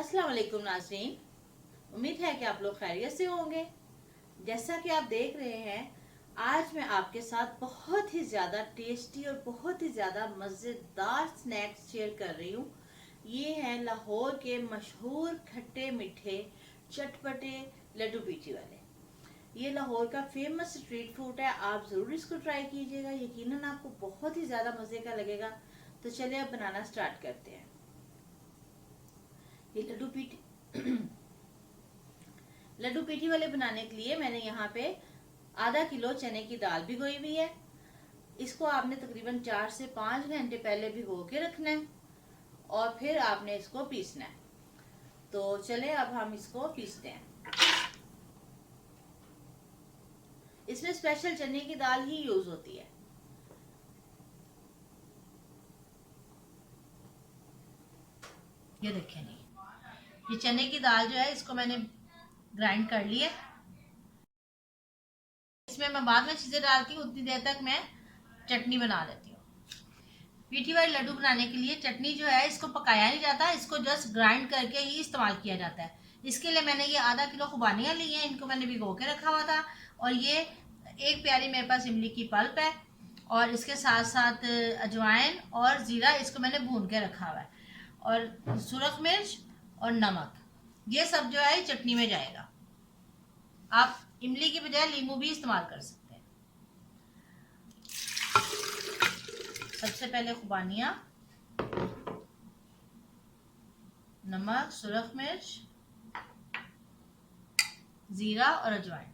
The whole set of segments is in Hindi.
अस्सलाम वालेकुम नाज़रीन, उम्मीद है कि आप लोग खैरियत से होंगे। जैसा कि आप देख रहे हैं, आज मैं आपके साथ बहुत ही ज़्यादा टेस्टी और बहुत ही ज़्यादा मज़ेदार स्नैक्स शेयर कर रही हूँ। ये हैं लाहौर के मशहूर खट्टे मीठे चटपटे लड्डू पीठी वाले। ये लाहौर का फेमस स्ट्रीट फूड है। आप ज़रूर इसको ट्राई कीजिएगा, यकीनन आपको बहुत ही ज़्यादा मज़े का लगेगा। तो चलिए अब बनाना स्टार्ट करते हैं। ये लड्डू पीठी वाले बनाने के लिए मैंने यहाँ पे आधा किलो चने की दाल भिगोई हुई है। इसको आपने तकरीबन 4 से 5 घंटे पहले भिगो के रखना है और फिर आपने इसको पीसना है। तो चले अब हम इसको पीसते हैं। इसमें स्पेशल चने की दाल ही यूज होती है। ये देखें, नहीं ये चने की दाल जो है इसको मैंने ग्राइंड कर ली है। इसमें मैं बाद में चीजें डालती हूँ, उतनी देर तक मैं चटनी बना लेती हूँ। पीठी वाले लड्डू बनाने के लिए चटनी जो है इसको पकाया नहीं जाता, इसको जस्ट ग्राइंड करके ही इस्तेमाल किया जाता है। इसके लिए मैंने ये आधा किलो खुबानियाँ ली हैं, इनको मैंने भिगो के रखा हुआ था। और ये एक प्याली मेरे पास इमली की पल्प है और इसके साथ साथ अजवाइन और ज़ीरा, इसको मैंने भून के रखा हुआ है। और सुरख मिर्च और नमक, ये सब जो है चटनी में जाएगा। आप इमली की बजाय नींबू भी इस्तेमाल कर सकते हैं। सबसे पहले खुबानियाँ, नमक, सुरख मिर्च, जीरा और अजवाइन।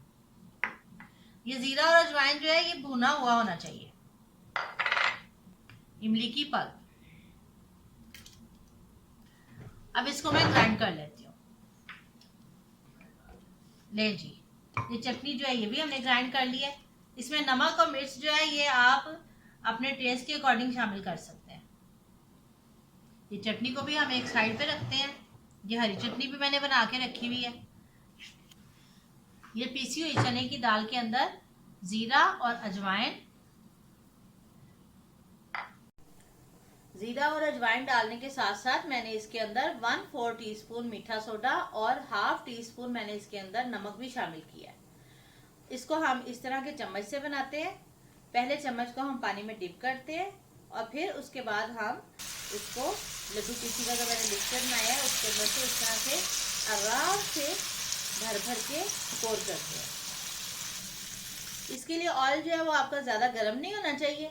ये जीरा और अजवाइन जो है ये भुना हुआ होना चाहिए। इमली की पल्प, अब इसको मैं ग्राइंड कर लेती हूँ। ले जी, ये चटनी जो है ये भी हमने ग्राइंड कर ली है। इसमें नमक और मिर्च जो है ये आप अपने टेस्ट के अकॉर्डिंग शामिल कर सकते हैं। ये चटनी को भी हम एक साइड पे रखते हैं। ये हरी चटनी भी मैंने बना के रखी हुई है। ये पीसी हुई चने की दाल के अंदर जीरा और अजवाइन, जीरा और अजवाइन डालने के साथ साथ मैंने इसके अंदर 1/4 टीस्पून मीठा सोडा और हाफ टी स्पून मैंने इसके अंदर नमक भी शामिल किया है। इसको हम इस तरह के चम्मच से बनाते हैं। पहले चम्मच को हम पानी में डिप करते हैं और फिर उसके बाद हम इसको लड्डू पीठी का जो मैंने मिक्सचर बनाया है उसके अंदर से इस तरह से आराम से भर भर के पोर करते हैं। इसके लिए ऑयल जो है वो आपका ज़्यादा गर्म नहीं होना चाहिए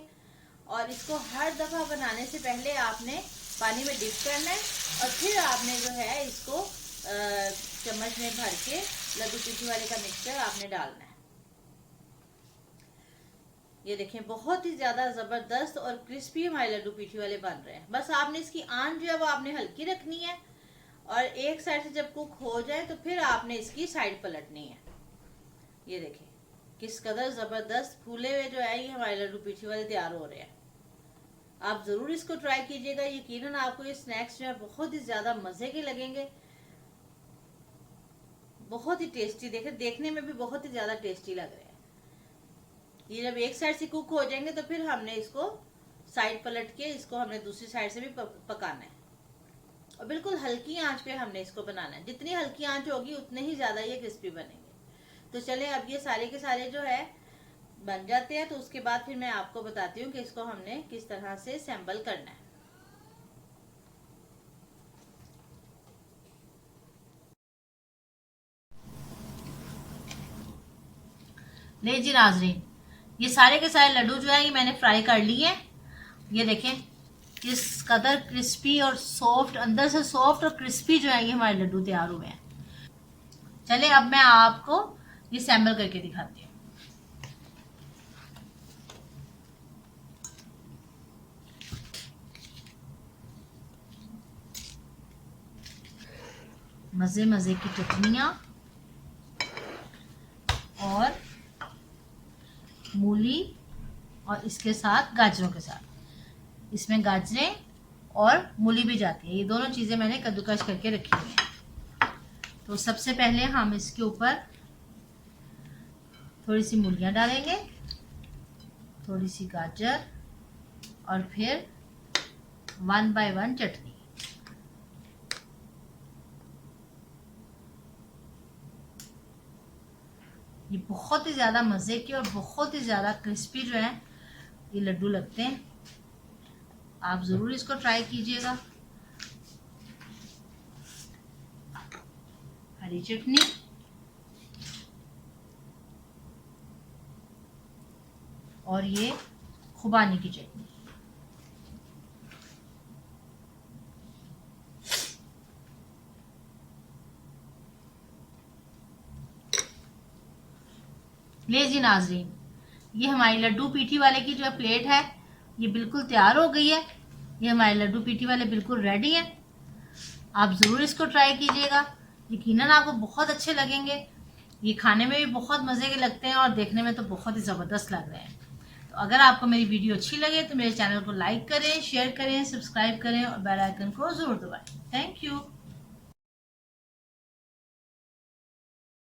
और इसको हर दफ़ा बनाने से पहले आपने पानी में डिप करना है और फिर आपने जो है इसको चम्मच में भर के लड्डू पीठी वाले का मिक्सचर आपने डालना है। ये देखें, बहुत ही ज़्यादा ज़बरदस्त और क्रिस्पी हमारे लड्डू पीठी वाले बन रहे हैं। बस आपने इसकी आंच जो है वो आपने हल्की रखनी है और एक साइड से जब कुक हो जाए तो फिर आपने इसकी साइड पलटनी है। ये देखें किस कदर ज़बरदस्त फूले हुए जो है ये हमारे लड्डू पीठी वाले तैयार हो रहे हैं। आप ज़रूर इसको ट्राई कीजिएगा, यकीनन आपको ये स्नैक्स जो है बहुत ही ज़्यादा मज़े के लगेंगे। बहुत ही टेस्टी, देखने में भी बहुत ही ज़्यादा टेस्टी लग रहे हैं। ये जब एक साइड से कुक हो जाएंगे तो फिर हमने इसको साइड पलट के इसको हमने दूसरी साइड से भी पकाना है और बिल्कुल हल्की आंच पे हमने इसको बनाना है। जितनी हल्की आंच होगी उतने ही ज़्यादा ये क्रिस्पी बनेंगे। तो चले अब ये सारे के सारे जो है बन जाते हैं तो उसके बाद फिर मैं आपको बताती हूँ कि इसको हमने किस तरह से सैम्बल करना है। ले जी नाजरीन, ये सारे के सारे लड्डू जो है ये मैंने फ्राई कर लिए हैं। ये देखें किस कदर क्रिस्पी और सॉफ्ट, अंदर से सॉफ्ट और क्रिस्पी जो है ये हमारे लड्डू तैयार हुए हैं। चले अब मैं आपको ये सैम्बल करके दिखाती हूँ। मज़े मज़े की चटनियाँ और मूली और इसके साथ गाजरों के साथ, इसमें गाजरें और मूली भी जाती है। ये दोनों चीज़ें मैंने कद्दूकस करके रखी हुई हैं। तो सबसे पहले हम इसके ऊपर थोड़ी सी मूलियाँ डालेंगे, थोड़ी सी गाजर और फिर 1 बाय 1 चटनी। ये बहुत ही ज़्यादा मज़े के और बहुत ही ज़्यादा क्रिस्पी जो है ये लड्डू लगते हैं। आप ज़रूर इसको ट्राई कीजिएगा। हरी चटनी और ये खुबानी की चटनी। ले जी नाजरीन, ये हमारी लड्डू पीठी वाले की जो है प्लेट है ये बिल्कुल तैयार हो गई है। ये हमारे लड्डू पीठी वाले बिल्कुल रेडी हैं। आप ज़रूर इसको ट्राई कीजिएगा, यकीनन आपको बहुत अच्छे लगेंगे। ये खाने में भी बहुत मज़े के लगते हैं और देखने में तो बहुत ही ज़बरदस्त लग रहे हैं। तो अगर आपको मेरी वीडियो अच्छी लगे तो मेरे चैनल को लाइक करें, शेयर करें, सब्सक्राइब करें और बेल आइकन को ज़रूर दबाएं। Thank you.